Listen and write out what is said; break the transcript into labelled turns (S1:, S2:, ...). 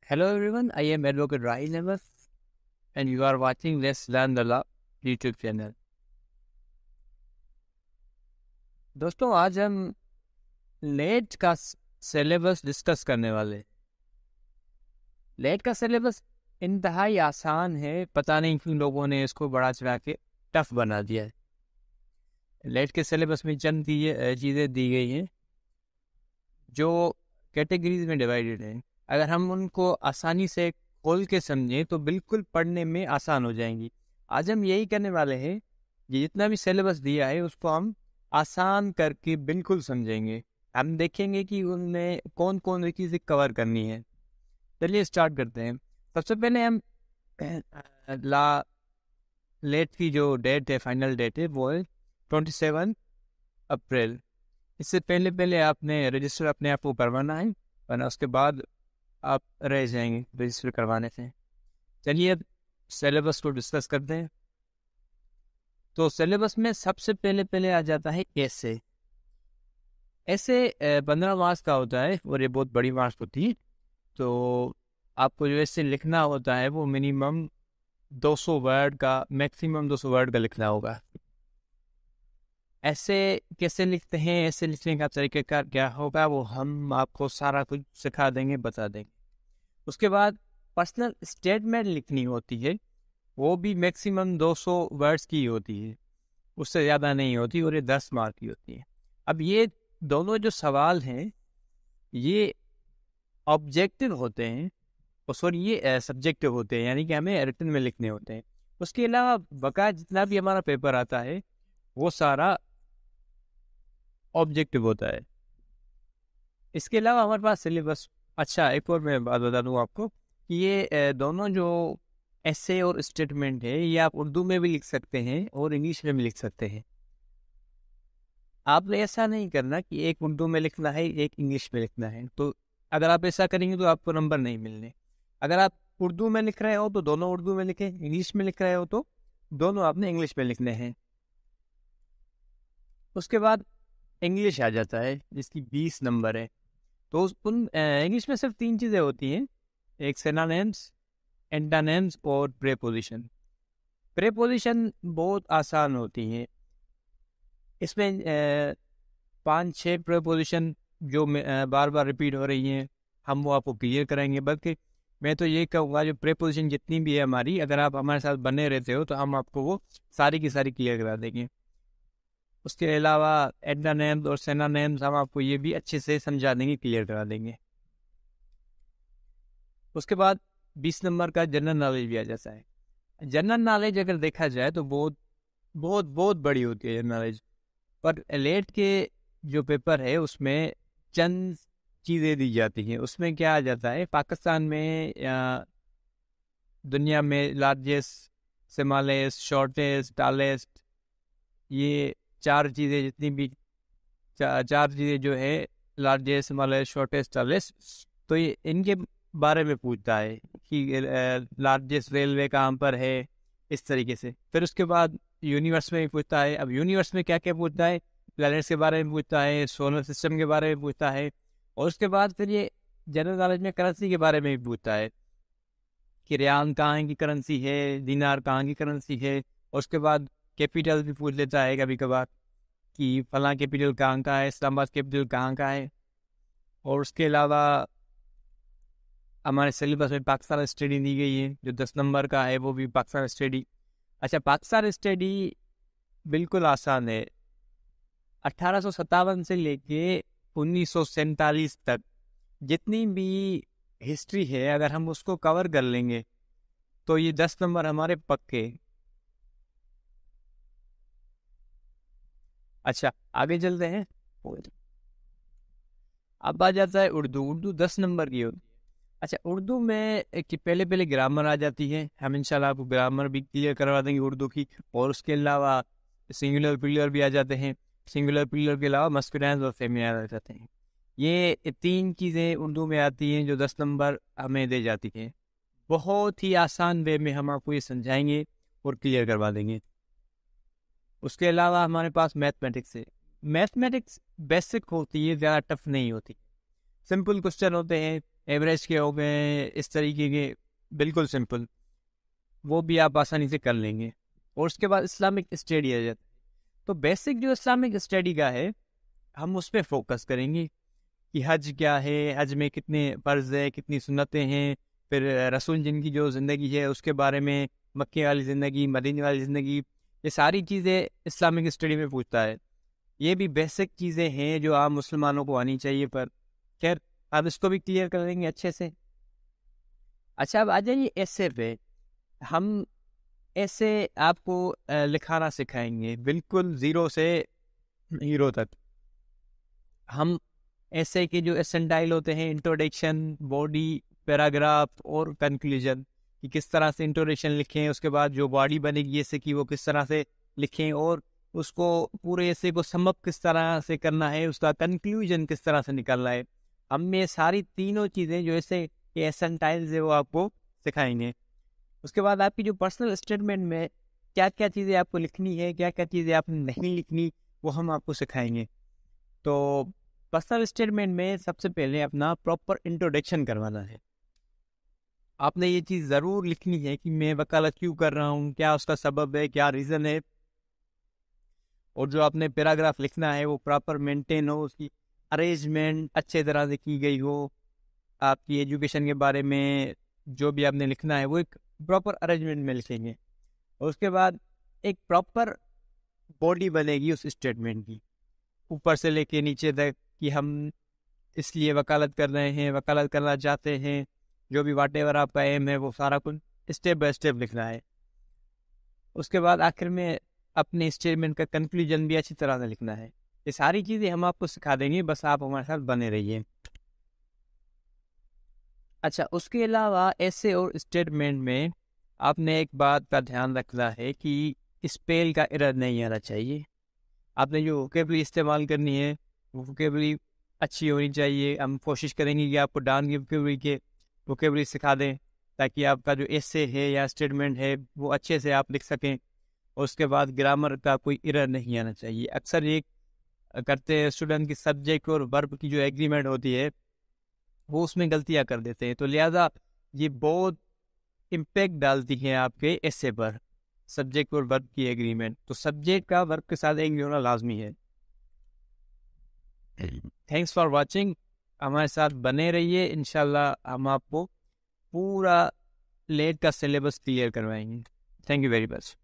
S1: Hello everyone, I am Advocate Rahil Ahmed and you are watching Let's Learn the Law YouTube channel. दोस्तों आज हम late का syllabus discuss करने वाले हैं। लेट का सिलेबस इंतहाई आसान है, पता नहीं क्यों लोगों ने इसको बड़ा चढ़ा के टफ बना दिया है। लेट के सिलेबस में चंद चीज़ें दी गई हैं जो कैटेगरीज में डिवाइडेड हैं। अगर हम उनको आसानी से खोल के समझें तो बिल्कुल पढ़ने में आसान हो जाएंगी। आज हम यही करने वाले हैं, ये जितना भी सिलेबस दिया है उसको हम आसान करके बिल्कुल समझेंगे। हम देखेंगे कि उनमें कौन कौन सी चीज़ें कवर करनी है। चलिए स्टार्ट करते हैं। सबसे पहले हम लेट की जो डेट है, फाइनल डेट है, वो है 27 अप्रैल। इससे पहले आपने रजिस्टर अपने आप को करवाना है, वरना उसके बाद आप रह जाएंगे रजिस्टर करवाने से। चलिए अब सिलेबस को डिस्कस करते हैं। तो सिलेबस में सबसे पहले आ जाता है ऐसे 15 मार्क्स का होता है और ये बहुत बड़ी मार्क्स होती है। तो आपको जो ऐसे लिखना होता है वो मिनिमम 200 वर्ड का, मैक्सिमम 200 वर्ड का लिखना होगा। ऐसे कैसे लिखते हैं, ऐसे लिखने का तरीक़ाकार क्या होगा वो हम आपको सारा कुछ सिखा देंगे, बता देंगे। उसके बाद पर्सनल स्टेटमेंट लिखनी होती है, वो भी मैक्सिमम 200 वर्ड्स की होती है, उससे ज़्यादा नहीं होती और ये 10 मार्क की होती है। अब ये दोनों जो सवाल हैं ये ऑब्जेक्टिव होते हैं और सॉरी ये सब्जेक्टिव होते हैं, यानी कि हमें रिटन में लिखने होते हैं। उसके अलावा बकाया जितना भी हमारा पेपर आता है वो सारा ऑब्जेक्टिव होता है। इसके अलावा हमारे पास सिलेबस, अच्छा एक और मैं बात बता दूं आपको कि ये दोनों जो ऐसे और स्टेटमेंट है ये आप उर्दू में भी लिख सकते हैं और इंग्लिश में भी लिख सकते हैं। आपने ऐसा नहीं करना कि एक उर्दू में लिखना है एक इंग्लिश में लिखना है, तो अगर आप ऐसा करेंगे तो आपको नंबर नहीं मिलने। अगर आप उर्दू में लिख रहे हो तो दोनों उर्दू में लिखें, इंग्लिश में लिख रहे हो तो दोनों आपने इंग्लिश में लिखने हैं। उसके बाद इंग्लिश आ जाता है जिसकी 20 नंबर है। तो उन इंग्लिश में सिर्फ 3 चीज़ें होती हैं, एक सिनोनिम्स, एंटोनिम्स और प्रीपोजिशन। प्रीपोजिशन बहुत आसान होती हैं, इसमें 5-6 प्रीपोजिशन जो बार बार रिपीट हो रही हैं हम वो आपको क्लियर कराएंगे। बल्कि मैं तो ये कहूँगा जो प्रीपोजिशन जितनी भी है हमारी, अगर आप हमारे साथ बने रहते हो तो हम आपको वो सारी की सारी क्लियर करा देंगे। उसके अलावा एंटोनिम्स और सिनोनिम्स हम आपको ये भी अच्छे से समझा देंगे, क्लियर करा देंगे। उसके बाद 20 नंबर का जनरल नॉलेज भी आ जाता है। जनरल नॉलेज अगर देखा जाए तो बहुत बहुत बहुत बड़ी होती है जनरल नॉलेज, पर लेट के जो पेपर है उसमें चंद चीज़ें दी जाती हैं। उसमें क्या आ जाता है, पाकिस्तान में या दुनिया में लार्जेस्ट, स्मॉलेस्ट, शॉर्टेस्ट, टालेस्ट, ये 4 चीज़ें जितनी भी 4 चीज़ें जो है, लार्जेस्ट, स्मॉलेस्ट, शॉर्टेस्ट, टालेस्ट, तो ये इनके बारे में पूछता है कि लार्जेस्ट रेलवे कहाँ पर है, इस तरीके से। फिर उसके बाद यूनिवर्स में भी पूछता है। अब यूनिवर्स में क्या क्या पूछता है, प्लैनेट्स के बारे में पूछता है, सोलर सिस्टम के बारे में पूछता है। और उसके बाद फिर ये जनरल नॉलेज में करेंसी के बारे में भी पूछता है कि रियाल कहाँ की करेंसी है, दिनार कहाँ की करेंसी है। और उसके बाद कैपिटल भी पूछ लेता है कभी कभार कि फलां कैपिटल कहाँ का है, इस्लामाबाद कैपिटल कहाँ का है। और उसके अलावा हमारे सिलेबस में पाकिस्तान स्टडी दी गई है, जो 10 नंबर का है वो भी पाकिस्तान स्टडी। अच्छा, पाकिस्तान स्टडी बिल्कुल आसान है। 1857 से लेके 1947 तक जितनी भी हिस्ट्री है, अगर हम उसको कवर कर लेंगे तो ये 10 नंबर हमारे पक्के। अच्छा आगे चलते हैं। अब आ जाता है उर्दू। उर्दू 10 नंबर की होती है। अच्छा, उर्दू में कि पहले ग्रामर आ जाती है, हम इंशाल्लाह आपको ग्रामर भी क्लियर करवा देंगे उर्दू की। और उसके अलावा सिंगुलर प्लूरल भी आ जाते हैं। सिंगुलर प्लूरल के अलावा मस्कुलिन और फेमिनिन आ जाते हैं। ये 3 चीज़ें उर्दू में आती हैं जो 10 नंबर हमें दे जाती हैं। बहुत ही आसान वे में हम आपको ये समझाएंगे और क्लियर करवा देंगे। उसके अलावा हमारे पास मैथमेटिक्स है। मैथमेटिक्स बेसिक होती है, ज़्यादा टफ नहीं होती। सिंपल क्वेश्चन होते हैं, ایوریج کے ہو گئے، اس طریقے کے بالکل سمپل، وہ بھی آپ آسانی سے کر لیں گے. اور اس کے بعد اسلامک اسٹڈی آ جاتا ہے. تو بیسک جو اسلامک اسٹڈی کا ہے ہم اس پہ فوکس کریں گے کہ حج کیا ہے، حج میں کتنے فرض ہے، کتنی سنتیں ہیں، پھر رسول جن کی جو زندگی ہے اس کے بارے میں، مکے والی زندگی، مدینے والی زندگی، یہ ساری چیزیں اسلامک اسٹڈی میں پوچھتا ہے. یہ بھی بیسک چیزیں ہیں جو عام مسلمانوں کو آنی چاہیے. پر خیر آپ اس کو بھی کلیئر کر لیں گے اچھے سے. اچھا اب آ جائیے ایسے پہ. ہم ایسے آپ کو لکھانا سکھائیں گے بالکل زیرو سے ہیرو تک. ہم ایسے کے جو اسٹائل ہوتے ہیں، انٹروڈکشن، باڈی، پیراگراف اور کنکلوژن، کہ کس طرح سے انٹروڈکشن لکھیں، اس کے بعد جو باڈی بنے گی ایسے کی وہ کس طرح سے لکھیں، اور اس کو پورے ایسے کو سم اپ کس طرح سے کرنا ہے، اس کا کنکلوژن کس طرح سے نکالنا ہے. ہم یہ ساری تینوں چیزیں جو ایسے کے اسٹائلز ہے وہ آپ کو سکھائیں گے. اس کے بعد آپ کی جو پرسنل اسٹیٹمنٹ میں کیا کیا چیزیں آپ کو لکھنی ہے، کیا کیا چیزیں آپ نے نہیں لکھنی، وہ ہم آپ کو سکھائیں گے. تو پرسنل اسٹیٹمنٹ میں سب سے پہلے اپنا پراپر انٹروڈکشن کروانا ہے. آپ نے یہ چیز ضرور لکھنی ہے کہ میں وکالت کیوں کر رہا ہوں، کیا اس کا سبب ہے، کیا ریزن ہے. اور جو آپ نے پیراگراف لکھنا ہے وہ پراپر مینٹین ہو، اس کی ارینجمنٹ اچھے طرح سے کی گئی ہو. آپ کی ایجوکیشن کے بارے میں جو بھی آپ نے لکھنا ہے وہ ایک پراپر ارینجمنٹ میں لکھیں گے. اور اس کے بعد ایک پراپر باڈی بنے گی اس اسٹیٹمنٹ کی، اوپر سے لے کے نیچے تک، کہ ہم اس لیے وکالت کر رہے ہیں، وکالت کرنا چاہتے ہیں، جو بھی واٹ ایور آپ کا ایم ہے وہ سارا کچھ اسٹیپ بائی اسٹیپ لکھنا ہے. اس کے بعد آخر میں اپنے اسٹیٹمنٹ کا کنکلوژن بھی اچھی طرح سے لکھنا ہے. یہ ساری چیزیں ہم آپ کو سکھا دیں گے، بس آپ ہمارے ساتھ بنے رہیے. اچھا اس کے علاوہ ایسے اور اسٹیٹمنٹ میں آپ نے ایک بات کا دھیان رکھنا ہے کہ اسپیل کا ایرر نہیں آنا چاہیے. آپ نے جو ووکیبلری استعمال کرنی ہے وہ ووکیبلری اچھی ہونی چاہیے. ہم کوشش کریں گے کہ آپ کو ڈان کی ووکیبلری سکھا دیں تاکہ آپ کا جو ایسے ہے یا اسٹیٹمنٹ ہے وہ اچھے سے آپ لکھ سکیں. اور اس کے بعد گرامر کا کوئی ایرر نہیں آنا چاہیے. اکثر یہ کرتے ہیں اسٹوڈنٹ کی سبجیکٹ اور ورب کی جو ایگریمنٹ ہوتی ہے وہ اس میں غلطیاں کر دیتے ہیں. تو لہٰذا یہ بہت امپیکٹ دالتی ہے آپ کے ایسے پر، سبجیکٹ اور ورب کی ایگریمنٹ. تو سبجیکٹ کا ورب کے ساتھ ایگری ہونا لازمی ہے. Thanks for watching. ہمارے ساتھ بنے رہیے، انشاءاللہ ہم آپ کو پورا لیٹ کا سلیبس کلیئر کروائیں گے. Thank you very much.